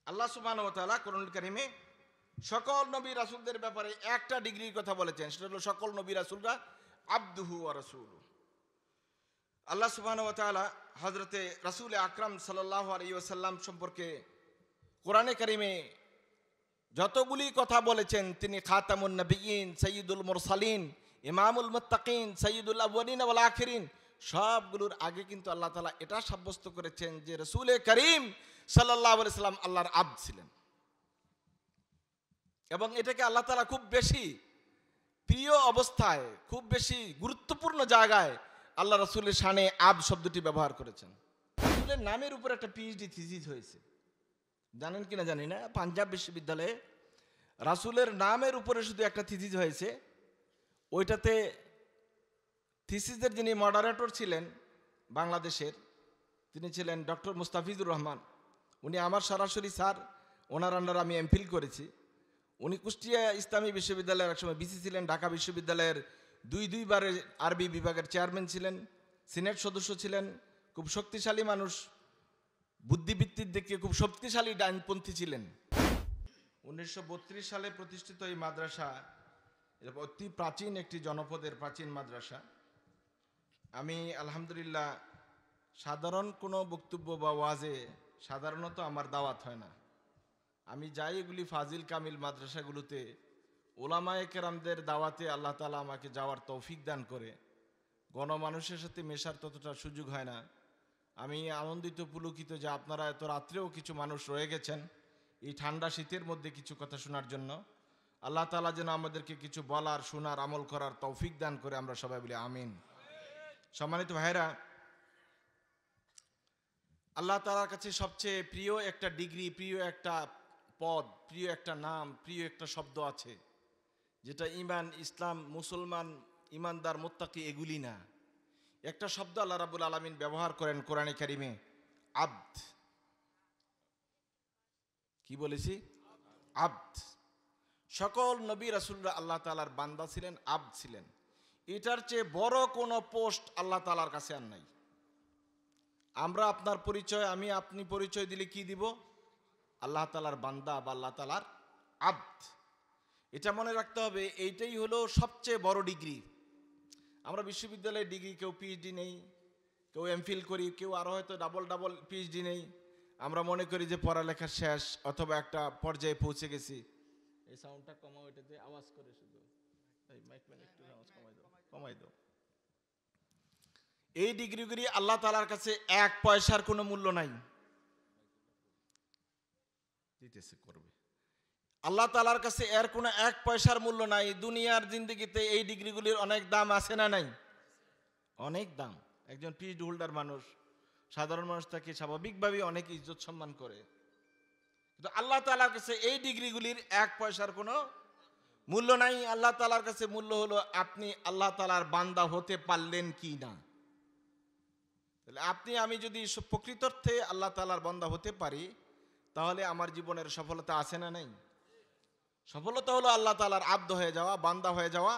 আল্লাহ সুবহানাহু ওয়া তাআলা কোরআনুল কারীমে সকল নবী রাসূলদের ব্যাপারে একটা ডিগ্রির কথা বলেছেন, সেটা হলো সকল নবী রাসূলরা আবদুহু ওয়া রাসূলুহু। আল্লাহ সুবহানাহু ওয়া তাআলা হযরতে রাসূল আকরাম সাল্লাল্লাহু আলাইহি ওয়াসাল্লাম সম্পর্কে কোরআনে কারীমে যতগুলি কথা বলেছেন, তিনি খাতামুন নবিয়্যিন, সাইয়্যিদুল মুরসালিন, ইমামুল মুত্তাকিন, সাইয়্যিদুল আউয়ালিন ওয়াল আখিরিন, সবগুলোর আগে কিন্তু আল্লাহ তাআলা এটা সাব্যস্ত করেছেন যে রাসূলে কারীম সাল্লাল্লাহু আলাইহি সাল্লাম আল্লাহর আব্দ ছিলেন। এবং এটাকে আল্লাহ তাআলা খুব বেশি প্রিয় অবস্থায়, খুব বেশি গুরুত্বপূর্ণ জায়গায় আল্লাহ রাসূলের শানে আব্দ শব্দটি ব্যবহার করেছেন। রাসূলের নামের উপর একটা পিএইচডি থিসিস হয়েছে, জানেন কিনা জানি না। পাঞ্জাব বিশ্ববিদ্যালয়ে রাসূলের নামের উপরে শুধু একটা থিসিস হয়েছে। ওইটাতে থিসিসের যিনি মডারেটর ছিলেন বাংলাদেশের, তিনি ছিলেন ডক্টর মুস্তাফিজুর রহমান। উনি আমার সরাসরি স্যার, ওনার আন্ডারে আমি এমফিল করেছি। উনি কুষ্টিয়া ইসলামী বিশ্ববিদ্যালয়ের একসময় বিসি ছিলেন, ঢাকা বিশ্ববিদ্যালয়ের দুইবারের আরবি বিভাগের চেয়ারম্যান ছিলেন, সিনেট সদস্য ছিলেন, খুব শক্তিশালী মানুষ, বুদ্ধিবৃত্তির দিকে খুব শক্তিশালী ডানপন্থী ছিলেন। 1932 সালে প্রতিষ্ঠিত এই মাদ্রাসা অতি প্রাচীন একটি জনপদের প্রাচীন মাদ্রাসা। আমি আলহামদুলিল্লাহ সাধারণ কোনো বক্তব্য বা ওয়াজে সাধারণত আমার দাওয়াত হয় না। আমি যাই এগুলি ফাজিল কামিল মাদ্রাসাগুলোতে ওলামায়ে কেরামদের দাওয়াতে আল্লাহ তাআলা আমাকে যাওয়ার তৌফিক দান করে। গণমানুষের সাথে মেশার ততটা সুযোগ হয় না। আমি আনন্দিত পুলকিত যে আপনারা এত রাত্রেও কিছু মানুষ রয়ে গেছেন এই ঠান্ডা শীতের মধ্যে কিছু কথা শোনার জন্য। আল্লাহ তাআলা যেন আমাদেরকে কিছু বলার, শোনার, আমল করার তৌফিক দান করে, আমরা সবাই বলি আমিন। সম্মানিত ভাইরা, আল্লাহ তাআলার কাছে সবচেয়ে প্রিয় একটা ডিগ্রি, প্রিয় একটা পদ, প্রিয় একটা নাম, প্রিয় একটা শব্দ আছে, যেটা ঈমান, ইসলাম, মুসলমান, ঈমানদার, মুত্তাকি এগুলি না। একটা শব্দ আল্লাহ রাব্বুল আলামিন ব্যবহার করেন কোরআনে কারিমে, আব্দ। কি বলেছি? আব্দ। সকল নবী রাসূলরা আল্লাহ তাআলার বান্দা ছিলেন, আব্দ ছিলেন। এটার চেয়ে বড় কোনো পোস্ট আল্লাহ তাআলার কাছে আর নাই। আমরা আপনার পরিচয়, আমি আপনি পরিচয় দিলে কি দিব? আল্লাহ তাআলার বান্দা বা আল্লাহ তাআলার আব্দ। এটা মনে রাখতে হবে, এইটাই হলো সবচেয়ে বড় ডিগ্রি। আমরা বিশ্ববিদ্যালয়ের ডিগ্রি, কেউ পিএইচডি নেই, কেউ এমফিল করি, কেউ আরও হয়তো ডাবল পিএইচডি নেই। আমরা মনে করি যে পড়ালেখা শেষ অথবা একটা পর্যায়ে পৌঁছে গেছি। এই সাউন্ডটা কমাও, এটাতে আওয়াজ করে শুধু। এই মাইকম্যান একটু আওয়াজ কমাই দাও। এই ডিগ্রিগুলি আল্লাহ তাআলার কাছে এক পয়সার কোনো মূল্য নাই। দিতেছে করবে, আল্লাহ তাআলার কাছে এর কোনো এক পয়সার মূল্য নাই। দুনিয়ার জিন্দেগিতে এই ডিগ্রিগুলির অনেক দাম আছে না নাই? অনেক দাম। একজন পিএইচডি হোল্ডার মানুষ, সাধারণ মানুষ তাকে স্বাভাবিকভাবে অনেক ইজ্জত সম্মান করে, কিন্তু আল্লাহ তাআলার কাছে এই ডিগ্রিগুলির এক পয়সার কোনো মূল্য নাই। আল্লাহ তাআলার কাছে মূল্য হলো আপনি আল্লাহ তাআলার বান্দা হতে পারলেন কি না। তাহলে আপনি আমি যদি প্রকৃতার্থে আল্লাহ তাআলার বান্দা হতে পারি, তাহলে আমার জীবনের সফলতা আছে না নাই? সফলতা হলো আল্লাহ তাআলার আব্দ হয়ে যাওয়া, বান্দা হয়ে যাওয়া,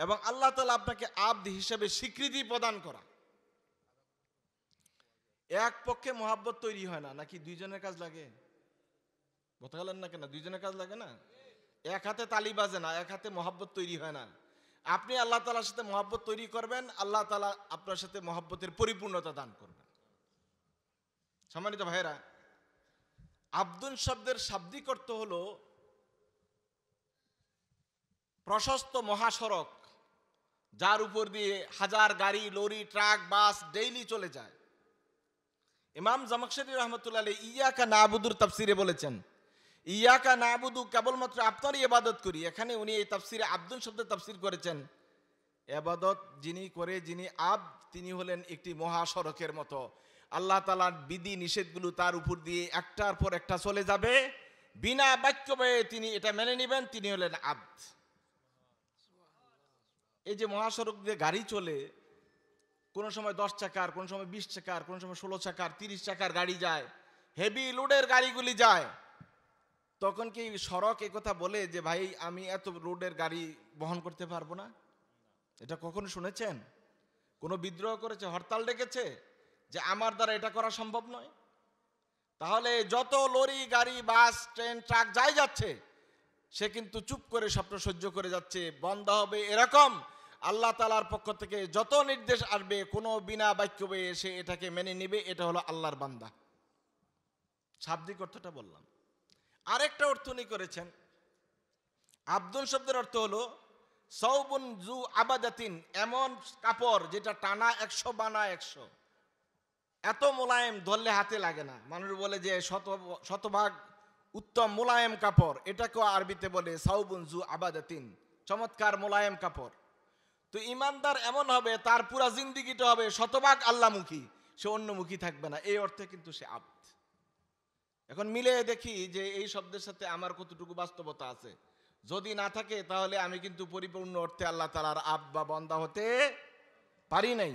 এবং আল্লাহ তাআলা আপনাকে আব্দ হিসেবে স্বীকৃতি প্রদান করা। এক পক্ষে মহাব্বত তৈরি হয় না, নাকি দুইজনের কাজ লাগে? কথা বলেন না কেন? দুইজনের কাজ লাগে না? এক হাতে তালি বাজে না, এক হাতে মহাব্বত তৈরি হয় না। আপনি আল্লাহ তাআলার সাথে মহাব্বত তৈরি করবেন, আল্লাহ তাআলা আপনার সাথে মহাব্বতের পরিপূর্ণতা দান করবেন। সম্মানিত ভাইরা, আব্দুন শব্দের শাব্দিক অর্থ হলো প্রশস্ত মহাসড়ক, যার উপর দিয়ে হাজার গাড়ি, লরি, ট্রাক, বাস ডেইলি চলে যায়। ইমাম জামাখশরী রহমতুল্লাহ আলাইহি ইয়াকা নাবুদুর তাফসিরে বলেছেন, ইয়াকা নাবুদু, কেবলমাত্র আপনারই ইবাদত করি। এখানে উনি এই তাফসিরে আব্দুন শব্দের তাফসির করেছেন, ইবাদত যিনি করে, যিনি আব্দ, তিনি হলেন একটি মহাসড়কের মতো। আল্লাহ তাআলার বিধি নিষেধগুলো তার উপর দিয়ে একটার পর একটা চলে যাবে, বিনা বাক্য ব্যয়ে তিনি এটা মেনে নেবেন, তিনি হলেন আব্দ। এই যে মহাসড়ক দিয়ে গাড়ি চলে, কোনো সময় 10 চাকার, কোনো সময় 20 চাকার, কোনো সময় 16 চাকার, 30 চাকার গাড়ি যায়, হেভি লোডের গাড়িগুলি যায়, তখন কি সড়ক একথা বলে যে ভাই আমি এত লোডের গাড়ি বহন করতে পারবো না? এটা কখনো শুনেছেন? কোনো বিদ্রোহ করেছে, হরতাল ডেকেছে যে আমার দ্বারা এটা করা সম্ভব নয়? তাহলে যত লরি গাড়ি বাস ট্রেন ট্রাক যাই যাচ্ছে সে কিন্তু চুপ করে স্বপ্ন সহ্য করে যাচ্ছে। বন্ধ হবে এরকম আল্লাহ তাআলার পক্ষ থেকে যত নির্দেশ আসবে কোনো বিনা বাক্য বয়ে সে এটাকে মেনে নিবে, এটা হলো আল্লাহর বান্দা। শাব্দিক অর্থটা বললাম। আরেকটা অর্থ উনি করেছেন, আব্দুল শব্দের অর্থ হলো সৌবুন জু আবাদাতিন, এমন কাপড় যেটা টানা 100 বানা 100, এত মোলায়েম ধরলে হাতে লাগে না। মানুষ বলে যে শতভাগ উত্তম মোলায়েম কাপড়, এটাকেও আরবিতে বলে সাউবুন জু আবাদাতিন, চমৎকার মোলায়েম কাপড়। তো ইমানদার এমন হবে তার পুরা জিন্দিগিটা হবে শতভাগ আল্লাহমুখী, সে অন্যমুখী থাকবে না, এই অর্থে কিন্তু সে আব্দ। এখন মিলে দেখি যে এই শব্দের সাথে আমার কতটুকু বাস্তবতা আছে। যদি না থাকে তাহলে আমি কিন্তু পরিপূর্ণ অর্থে আল্লাহ তাআলার আব্দ বা বান্দা হতে পারি নাই।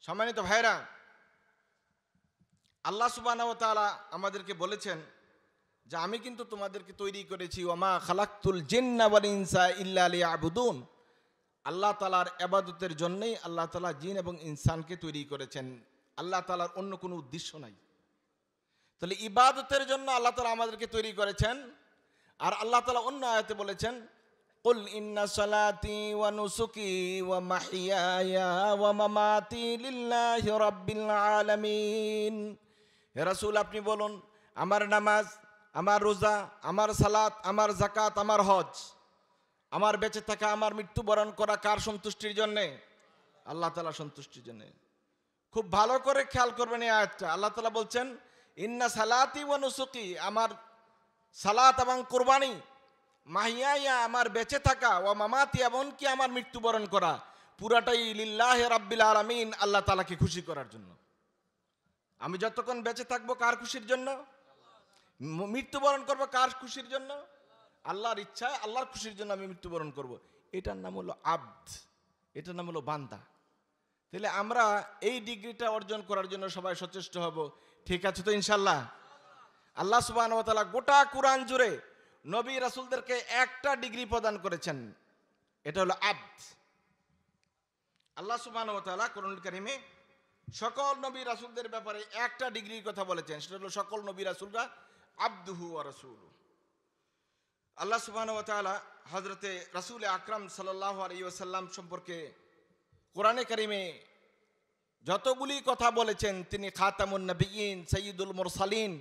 সম্মানিত ভাইরা, আল্লাহ সুবহানাহু ওয়া তাআলা আমাদেরকে বলেছেন যে আমি কিন্তু তোমাদেরকে তৈরি করেছি, ওয়ামা খালাকতুল জিন্না ওয়াল ইনসা ইল্লা লিয়াবুদুন। আল্লাহ তাআলার ইবাদতের জন্যই আল্লাহ তাআলা জিন এবং ইনসানকে তৈরি করেছেন, আল্লাহ তাআলার অন্য কোনো উদ্দেশ্য নাই। তাহলে ইবাদতের জন্য আল্লাহ তাআলা আমাদেরকে তৈরি করেছেন। আর আল্লাহ তাআলা অন্য আয়াতে বলেছেন, কুল ইন্না সালাতি ওয়া নুসুকি ওয়া মাহইয়ায়া ওয়া মামাতি লিল্লাহি রাব্বিল আলামিন। হে রাসূল, আপনি বলুন আমার নামাজ, আমার রোজা, আমার সালাত, আমার যাকাত, আমার হজ, আমার বেঁচে থাকা, আমার মৃত্যুবরণ করা কার সন্তুষ্টির জন্যে? আল্লাহ তাআলার সন্তুষ্টির জন্যে। খুব ভালো করে খেয়াল করবেন এই আয়াতটা। আল্লাহ তাআলা বলছেন ইন্না সালাতি ওয়া নুসুকি, আমার সালাত এবং কুরবানি, মাহিয়ায়া আমার বেঁচে থাকা, ওয়া মামাতি এমনকি আমার মৃত্যুবরণ করা, পুরাটাই লিল্লাহি রাব্বিল আলামিন, আল্লাহ তাআলাকে খুশি করার জন্য। আমি যতক্ষণ বেঁচে থাকবো কার খুশির জন্য? মৃত্যুবরণ করব কার খুশির জন্য? আল্লাহর ইচ্ছায়, আল্লাহর খুশির জন্য আমি মৃত্যুবরণ করব। এটার নাম হলো আব্দ, এটার নাম হলো বান্দা। তাহলে আমরা এই ডিগ্রিটা অর্জন করার জন্য সবাই সচেষ্ট হব। ঠিক আছে তো ইনশাল্লাহ? আল্লাহ সুবহানাহু ওয়া তাআলা গোটা কুরআন জুড়ে নবী রাসূলদেরকে একটা ডিগ্রি প্রদান করেছেন, এটা হলো আব্দ। আল্লাহ সুবহানাহু ওয়া তাআলা কুরআনুল কারীমে সকল নবী রাসূলদের ব্যাপারে একটা ডিগ্রির কথা বলেছেন, সেটা হলো সকল নবী রাসূলরা আবদুহু ওয়া রাসূলুহু। আল্লাহ সুবহানাহু ওয়া তাআলা হযরতে রাসূল আকরাম সাল্লাল্লাহু আলাইহি ওয়াসাল্লাম সম্পর্কে কোরআনে কারীমে যতগুলি কথা বলেছেন, তিনি খাতামুন নবিয়্যিন, সাইয়্যিদুল মুরসালিন,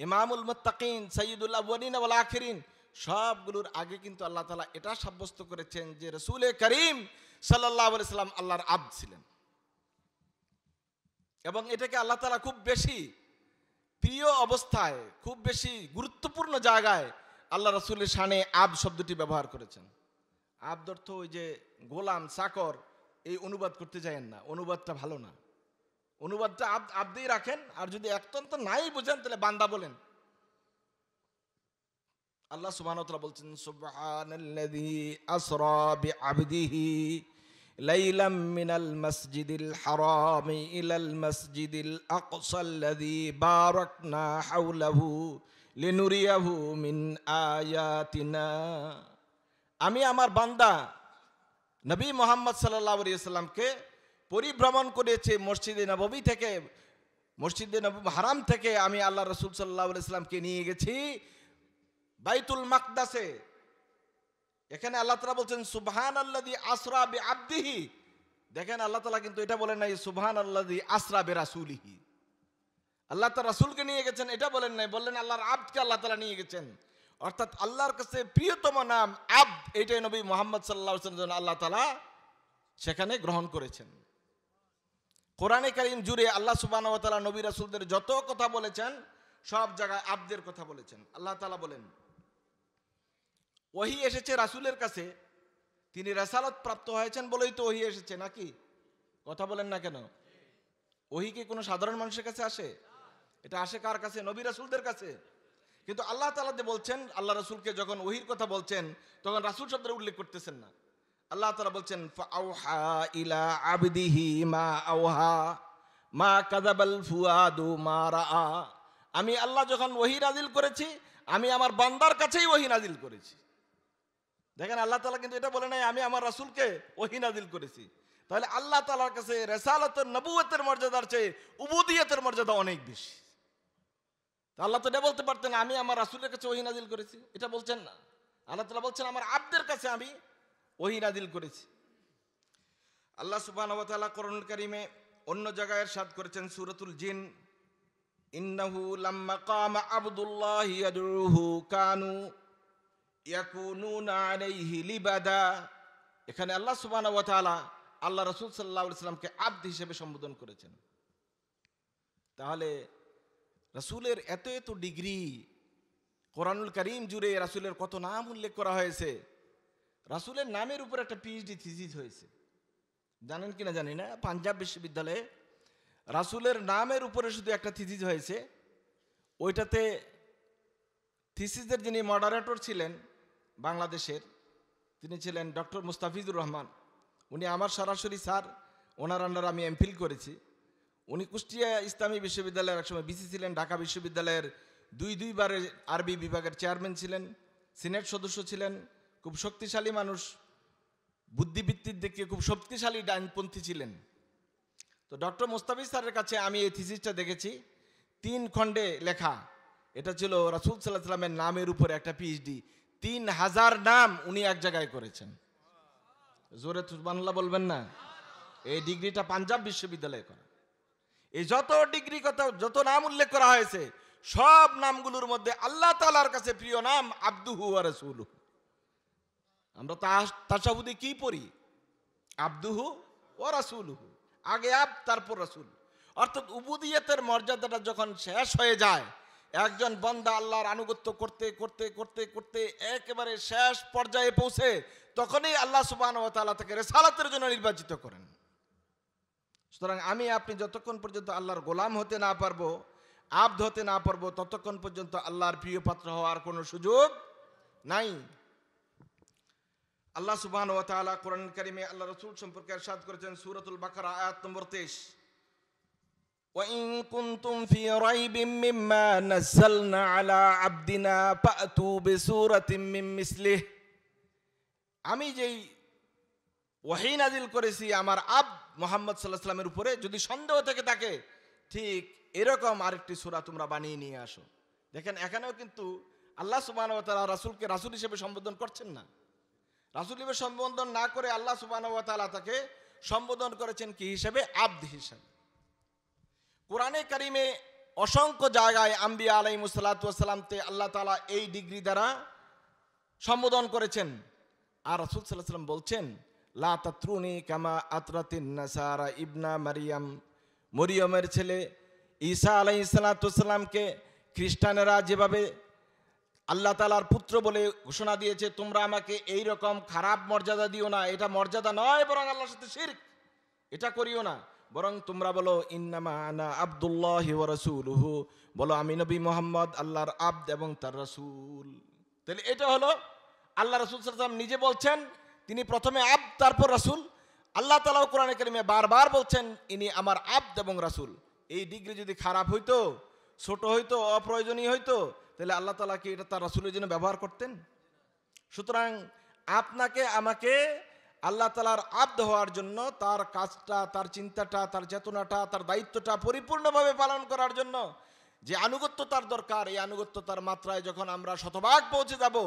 ইমামুল মুত্তাকিন, সাইয়্যিদুল আউয়ালিন ওয়াল আখিরিন, সবগুলোর আগে কিন্তু আল্লাহ তাআলা এটা সাব্যস্ত করেছেন যে রাসূল করিম সাল্লাল্লাহু আলাইহি সাল্লাম আল্লাহর আব্দ ছিলেন। এবং এটাকে আল্লাহ তাআলা খুব বেশি প্রিয় অবস্থায়, খুব বেশি গুরুত্বপূর্ণ জায়গায় আল্লাহ রাসূলের শানে আব্দ শব্দটি ব্যবহার করেছেন। আব্দ অর্থ ওই যে গোলাম, চাকর, এই অনুবাদ করতে যায়েন না, অনুবাদটা ভালো না। অনুবাদটা আব্দেই রাখেন, আর যদি একতন্ত নাই বুঝেন তাহলে বান্দা বলেন। আল্লাহ সুবহানাহু ওয়া তাআলা বলছেন সুবহানাল্লাযী আসরা বিআবদিহি লাইলাম মিনাল মাসজিদিল হারামি ইলাল মাসজিদিল আকসাল্লাযী বারাকনা হাওলাহু লিনুরিয়াহু মিন আয়াতিনা। আমি আমার বান্দা নবী মুহাম্মদ সাল্লাল্লাহু আলাইহি ওয়াসাল্লামকে পরিভ্রমণ করেছে মসজিদে নববী থেকে, মসজিদে নববী হারাম থেকে আমি আল্লাহ রাসূল সাল্লাল্লাহু আলাইহি ওয়াসাল্লামকে নিয়ে গেছি বাইতুল মাকদাসে। এখানে আল্লাহ তাআলা বলছেন সুবহানাল্লাযী আসরা বিআবদিহি। দেখেন আল্লাহ তাআলা কিন্তু এটা বলেন নাই সুবহানাল্লাযী আসরা বিরাসূলিহি। আল্লাহ তাআলা রাসূলকে নিয়ে গেছেন এটা বলেন নাই, বললেন আল্লাহর আব্দকে আল্লাহ তাআলা নিয়ে গেছেন। অর্থাৎ আল্লাহর কাছে প্রিয়তম নাম আব্দ, এইটাই নবী মুহাম্মদ সাল্লাল্লাহু আলাইহি ওয়াসাল্লাম আল্লাহ তাআলা সেখানে গ্রহণ করেছেন। কোরআনে কারীম জুড়ে আল্লাহ সুবহানাহু ওয়া তাআলা নবী রাসূলদের যত কথা বলেছেন সব জায়গায় আব্দের কথা বলেছেন। আল্লাহ তাআলা বলেন ওহী এসেছে রাসূলের কাছে, তিনি রাসালাত প্রাপ্ত হয়েছেন বলেই তো ওহী এসেছে, নাকি? কথা বলেন না কেন? ওহী কি কোনো সাধারণ মানুষের কাছে আসে? এটা আসে কার কাছে? নবী রাসূলদের কাছে। কিন্তু আল্লাহ তাআলা যে বলছেন, আল্লাহ রাসূলকে যখন ওহীর কথা বলছেন তখন রাসূল শব্দের উল্লেখ করতেছেন না। আল্লাহ তাআলা বলছেন ফাআউহা ইলা আবদিহি মা আওহা মা কাযাবাল ফুআদু মা রাআ। আমি আল্লাহ যখন ওহী নাজিল করেছি, আমি আমার বান্দার কাছেই ওহী নাজিল করেছি। দেখেন আল্লাহ তাআলা কিন্তু এটা বলে নাই আমি আমার রাসূলকে ওহী নাজিল করেছি। তাহলে আল্লাহ তাআলার কাছে রিসালাত ও নবুয়তের মর্যাদার চেয়ে উবুদিয়তের মর্যাদা অনেক বেশি। আল্লাহ তো এটা বলতে পারতেন আমি আমার রাসূলের কাছে ওহী নাজিল করেছি, এটা বলছেন না। আল্লাহ তাআলা বলছেন আমার আব্দের কাছে আমি ওহী নাজিল করেছি। আল্লাহ সুবহানাহু ওয়া তাআলা কোরআনুল কারীমে অন্য জায়গায় ইরশাদ করেছেন সূরাতুল জিন, ইন্নাহু লাম্মা কামা আবদুল্লাহি ইয়াদউহু কানু ইয়াকুনুনা আলাইহি লিবাদা। এখানে আল্লাহ সুবহানাহু ওয়া তাআলা আল্লাহ রাসূল সাল্লাল্লাহু আলাইহি সাল্লামকে আব্দ হিসেবে সম্বোধন করেছেন। তাহলে রাসূলের এত এত ডিগ্রি, কোরআনুল কারীম জুড়ে রাসূলের কত নাম উল্লেখ করা হয়েছে। রাসূলের নামের উপর একটা পিএইচডি থিসিস হয়েছে, জানেন কিনা জানি না। পাঞ্জাব বিশ্ববিদ্যালয়ে রাসূলের নামের উপরে শুধু একটা থিসিস হয়েছে। ওইটাতে থিসিসের যিনি মডারেটর ছিলেন বাংলাদেশের, তিনি ছিলেন ডক্টর মুস্তাফিজুর রহমান। উনি আমার সরাসরি স্যার, ওনার আন্ডারে আমি এমফিল করেছি। উনি কুষ্টিয়া ইসলামী বিশ্ববিদ্যালয়ের একসময় বিসি ছিলেন, ঢাকা বিশ্ববিদ্যালয়ের দুইবারের আরবি বিভাগের চেয়ারম্যান ছিলেন, সিনেট সদস্য ছিলেন, খুব শক্তিশালী মানুষ, বুদ্ধিবৃত্তির দিকে খুব শক্তিশালী ডাইনপন্থী ছিলেন। তো ডক্টর মুস্তাফিজ স্যারের কাছে আমি এই থিসিসটা দেখেছি, 3 খণ্ডে লেখা। এটা ছিল রাসূল সাল্লাল্লাহু আলাইহি সাল্লামের নামের উপরে একটা পিএইচডি। 3000 নাম উনি এক জায়গায় করেছেন। জোরে সুবহানাল্লাহ বলবেন না? এই ডিগ্রিটা পাঞ্জাব বিশ্ববিদ্যালয়ে করা। এই যত ডিগ্রি কথা, যত নাম উল্লেখ করা হয়েছে, সব নামগুলোর মধ্যে আল্লাহ তাআলার কাছে প্রিয় নাম আবদুহু ওয়া রাসূলুহু। আমরা তাশাহুদে কি পড়ি? আবদুহু ওয়া রাসূলুহু, আগে আব তারপর রাসূল। অর্থাৎ উবুদিয়তের মর্যাদাটা যখন শেষ হয়ে যায়, একজন বান্দা আল্লাহর আনুগত্য করতে করতে করতে করতে একেবারে শেষ পর্যায়ে পৌঁছে, তখনই আল্লাহ সুবহানাহু ওয়া তাআলা তাকে রিসালাতের জন্য নির্বাচিত করেন। সুতরাং আমি আপনি যতক্ষণ পর্যন্ত আল্লাহর গোলাম হতে না পারবো, আব্দ হতে না পারবো, ততক্ষণ পর্যন্ত আল্লাহর প্রিয় পাত্র হওয়ার কোনো সুযোগ নাই। আল্লাহ সুবহানাহু ওয়া তাআলা কোরআন কারীমে আল্লাহ রাসূল সম্পর্কে ইরশাদ করেছেন সূরাতুল বাকারা আয়াত নম্বর 23, ওয়া ইন কুনতুম ফি রাইবিম মিম্মা নাযালনা আলা আবদিনা ফাতু বিসূরাতিম মিন মিসলিহি। আমি যেই ওহী নাজিল করেছি আমার আব্দ মুহাম্মদ সাল্লাল্লাহু আলাইহি ওয়াসাল্লামের উপরে, যদি সন্দেহ থেকে থাকে, ঠিক এরকম আরেকটি সূরা তোমরা বানিয়ে নিয়ে আসো। দেখেন এখানেও কিন্তু আল্লাহ সুবহানাহু ওয়া তাআলা রাসূলকে রাসূল হিসেবে সম্বোধন করছেন না। রাসূল হিসেবে সম্বোধন না করে আল্লাহ সুবহানাহু ওয়া তাআলা তাকে সম্বোধন করেছেন কি হিসেবে? আব্দ হিসেবে। কোরআনে কারিমে অসংখ্য জায়গায় আম্বিয়া আলাইহিমুস সালাতু ওয়াস সালামকে আল্লাহ তাআলা এই ডিগ্রি দ্বারা সম্বোধন করেছেন। আর রাসূল সাল্লাল্লাহু আলাইহি ওয়াসাল্লাম বলছেন, লা তাতরুনি কামা আতরাতিন নাসারা ইবনা মারিয়াম। মরিয়মের ছেলে ঈসা আলাইহিস সালাতু ওয়াস সালামকে খ্রিস্টানেরা যেভাবে আল্লাহ তাআলার পুত্র বলে ঘোষণা দিয়েছে, তোমরা আমাকে এই রকম খারাপ মর্যাদা দিও না। এটা মর্যাদা নয়, বরং আল্লাহর সাথে শিরক, এটা করিও না। বরং তোমরা বলো ইন্নামা আনা আব্দুল্লাহি ওয়া রাসূলুহু, বলো আমি নবী মুহাম্মদ আল্লাহর আব্দ এবং তার রাসূল। তাহলে এটা হলো আল্লাহ রাসূল সাল্লাল্লাহু আলাইহি ওয়াসাল্লাম নিজে বলছেন তিনি প্রথমে আব্দ তারপর রাসূল। আল্লাহ তাআলা কোরআনে কারিমে বারবার বলছেন ইনি আমার আব্দ এবং রাসূল। এই ডিগ্রি যদি খারাপ হইতো, ছোট হইতো, অপ্রয়োজনীয় হইতো, তাহলে আল্লাহ তাআলা কি এটা তার রাসূলের জন্য ব্যবহার করতেন? সুতরাং আপনাকে আমাকে আল্লাহ তাআলার আব্দ হওয়ার জন্য, তার কাজটা, তার চিন্তাটা, তার চেতনাটা, তার দায়িত্বটা পরিপূর্ণভাবে পালন করার জন্য যে আনুগত্যতার দরকার, এই আনুগত্যতার মাত্রায় যখন আমরা শতভাগ পৌঁছে যাব,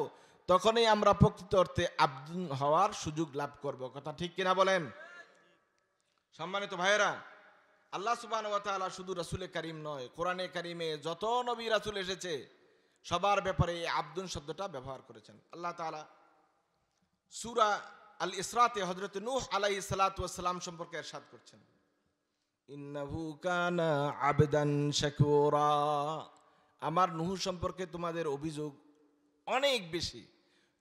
তখনই আমরা প্রকৃত অর্থে আব্দ হওয়ার সুযোগ লাভ করব। কথা ঠিক কিনা বলেন? সম্মানিত ভাইয়েরা, আল্লাহ সুবহানাহু ওয়া তাআলা শুধু রাসূলে কারীম নয়, কোরআনে কারীমে যত নবী রাসূল এসেছে সবার ব্যাপারে এই আব্দুন শব্দটা ব্যবহার করেছেন। আল্লাহ তাআলা সূরা আল ইসরাতে হযরত নূহ আলাইহিস সালাতু ওয়াস সালাম সম্পর্কে ইরশাদ করছেন, ইন্নাহু কানা আবদান শাকুরা। আমার নূহ সম্পর্কে তোমাদের অভিযোগ অনেক বেশি।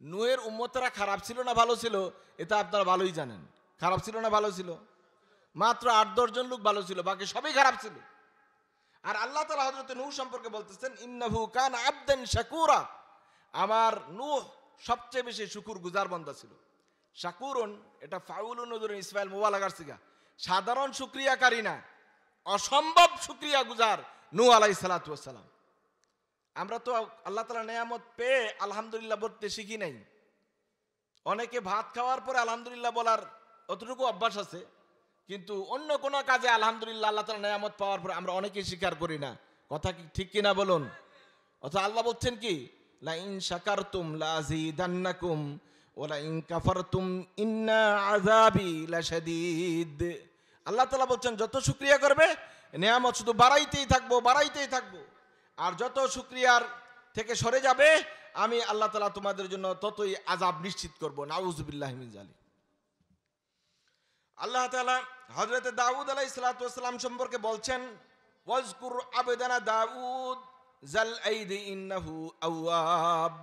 নূহের উম্মতরা খারাপ ছিল না ভালো ছিল, এটা আপনারা ভালোই জানেন। খারাপ ছিল না ভালো ছিল? মাত্র 8-10 জন লোক ভালো ছিল, বাকি সবই খারাপ ছিল। আর আল্লাহ তাআলা হযরত নূহ সম্পর্কে বলতেছেন ইন্নাহু কানা আবদান শাকুরা, আমার নূহ সবচেয়ে বেশি শুকরগুজার বান্দা ছিল। শাকুরুন এটা ফাউলুন নজরুল ইসমাইল মুবালাগার সিগা, সাধারণ শুকরিয়াকারী না, অসম্ভব শুকরিয়া গুজার নূহ আলাইহিস সালাতু ওয়াস সালাম। আমরা তো আল্লাহ তাআলার নেয়ামত পেয়ে আলহামদুলিল্লাহ বলতে শিখি নাই। অনেকে ভাত খাওয়ার পরে আলহামদুলিল্লাহ বলার অতটুকু অভ্যাস আছে, কিন্তু অন্য কোনো কাজে আলহামদুলিল্লাহ আল্লাহ তাআলার নেয়ামত পাওয়ার পরে আমরা অনেকেই স্বীকার করি না। কথা কি ঠিক কিনা বলুন? অথচ আল্লাহ বলছেন কি, লা ইন শাকারতুম লাযীদান্নাকুম ওয়া লা ইন কাফারতুম ইন্না আযাবি লাশাদীদ। আল্লাহ তাআলা বলছেন যত শুকরিয়া করবে নেয়ামত শুধু বাড়াইতেই থাকবো, বাড়াইতেই থাকবো। আর যত শুকরিয়ার থেকে সরে যাবে আমি আল্লাহ তাআলা তোমাদের জন্য ততই আযাব নিশ্চিত করব। নাউযুবিল্লাহি মিন যালিক। আল্লাহ তাআলা হযরত দাউদ আলাইহিস সালাতু ওয়াস সালাম সম্পর্কে বলছেন, ওয়াজকুর আবদানা দাউদ জাল আইদি ইন্নাহু আওয়াব।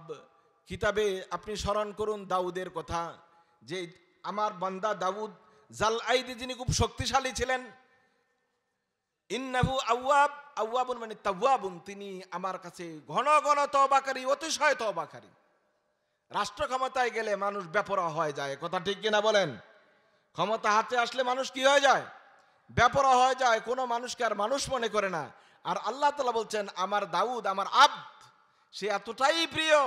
কিতাবে আপনি স্মরণ করুন দাউদের কথা, যে আমার বান্দা দাউদ জাল আইদি, যিনি খুব শক্তিশালী ছিলেন। ইন্নাহু আওয়াব, আওয়াবুন মানে তাওয়াবুন, তিনি আমার কাছে ঘন ঘন তওবাকারী, অতিশয় তওবাকারী। রাষ্ট্র ক্ষমতায় গেলে মানুষ বেপরোয়া হয়ে যায়, কথা ঠিক কিনা বলেন? ক্ষমতা হাতে আসলে মানুষ কি হয়ে যায়? বেপরোয়া হয়ে যায়, কোনো মানুষকে আর মানুষ মনে করে না। আর আল্লাহ তাআলা বলছেন আমার দাউদ, আমার আব্দ, সে এতটাই প্রিয়,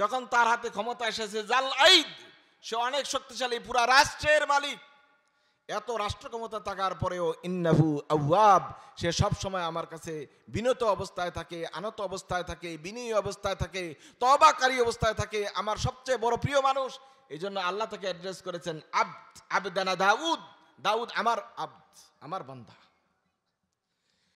যখন তার হাতে ক্ষমতা এসেছে জাল আইদ, সে অনেক শক্তিশালী, পুরা রাষ্ট্রের মালিক। এত রাষ্ট্র ক্ষমতা থাকার পরেও ইন্নাহু আওয়াব, সে সব সময় আমার কাছে বিনত অবস্থায় থাকে, আনত অবস্থায় থাকে, বিনয়ী অবস্থায় থাকে, তওবাকারী অবস্থায় থাকে, আমার সবচেয়ে বড় প্রিয় মানুষ। এই জন্য আল্লাহ তাকে অ্যাড্রেস করেছেন আব্দ, আবদানা দাউদ, দাউদ আমার আব্দ, আমার বান্দা।